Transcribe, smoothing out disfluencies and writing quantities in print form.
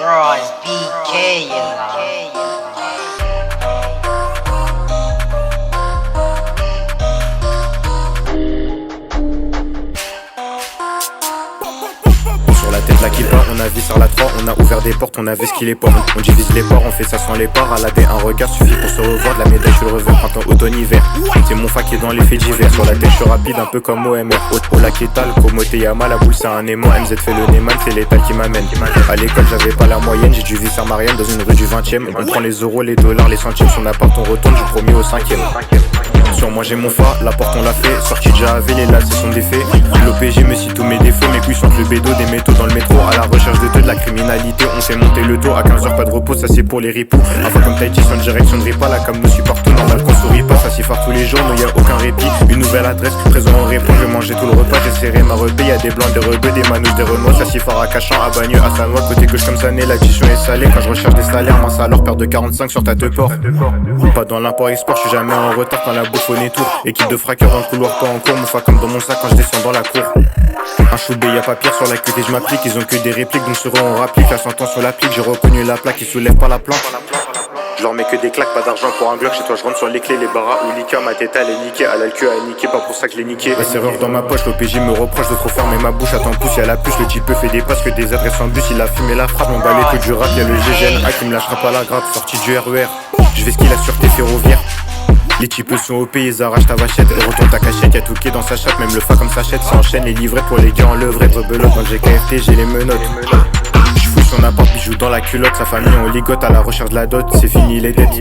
Ross BK, Sur la tête la kippa, on a vu sur la 3, on a ouvert des portes, on a vu ce qu'il est pas. On divise les ports, on fait ça sans les ports. À la D, un regard suffit pour se revoir. De la médaille, tu le revers, printemps, automne, hiver. C'est mon fac qui est dans les faits divers. Sur la tête, je suis rapide, un peu comme OMR. Au lac étal, Komote Yama, la boule, c'est un aimant. MZ fait le Neyman, c'est l'étal qui m'amène. À l'école, j'avais pas la moyenne, j'ai dû vivre à Marianne dans une rue du 20ème. On prend les euros, les dollars, les centimes. Son appart, on retourne, du premier au 5ème. Sur moi j'ai mon fa, la porte on l'a fait. Sorti déjà avec les lattes, c'est son défait. L'OPG me cite tous mes défauts. Mes couilles sentent le bédo, des métaux dans le métro. À la recherche de la criminalité, on fait monter le taux. À 15h pas de repos, ça c'est pour les ripoux. Un fois comme Tahiti, sans direction de ripa. La cam nous suit partout, normal qu'on sourit pas. Ça s'y fare tous les jours, nous y'a aucun répit. Une nouvelle adresse, présent en réponse. Je vais manger tout le repas, j'ai serré ma rebelle. Y'a des blancs, des rebeux, des manouches, des renois. Ça s'y fare à Cachan, à Bagneux, à Sanois. Côté gauche comme ça n'est l'addition est salée. Quand je recherche des salaires, mince alors paire de 45 sur ta te port. Pas dans l'import-export, je suis jamais en retard quand la bouffe au tour. Équipe de fraqueurs dans le couloir, pas en cours. Mon fa comme dans mon sac quand je descends dans la cour. Un choubé, y'a pas pire sur la QT, je m'applique. Ils ont que des répliques, donc seront en rapplique. La sentence sur l'applique, j'ai reconnu la plaque. Ils soulèvent pas la planche. Je leur mets que des claques, pas d'argent pour un bloc. Chez toi je rentre sur les clés, les barras ou l'ICA. Ma tête elle est niquée, elle a le cul à niquer. Pas pour ça que je l'ai niqué. La serrure dans ma poche, l'OPJ me reproche de trop fermer ma bouche. Attends pouce, y'a la puce, le type fait des passes que des adresses en bus. Il a fumé la frappe, on bat les coups du rap. Y'a le GGN, qui me lâchera pas la grappe. Sorti du RER, je vais skier la sûreté ferroviaire. Les types sont OP, ils arrachent ta vachette. Et retourne ta cachette, y'a tout qui est dans sa chatte. Même le fa comme s'achète, ça enchaîne les livrets pour les gars en levrette. Rebelote dans le GKFT, j'ai les menottes. J'fouille son appart, bijou dans la culotte. Sa famille on ligote à la recherche de la dot. C'est fini les dettes.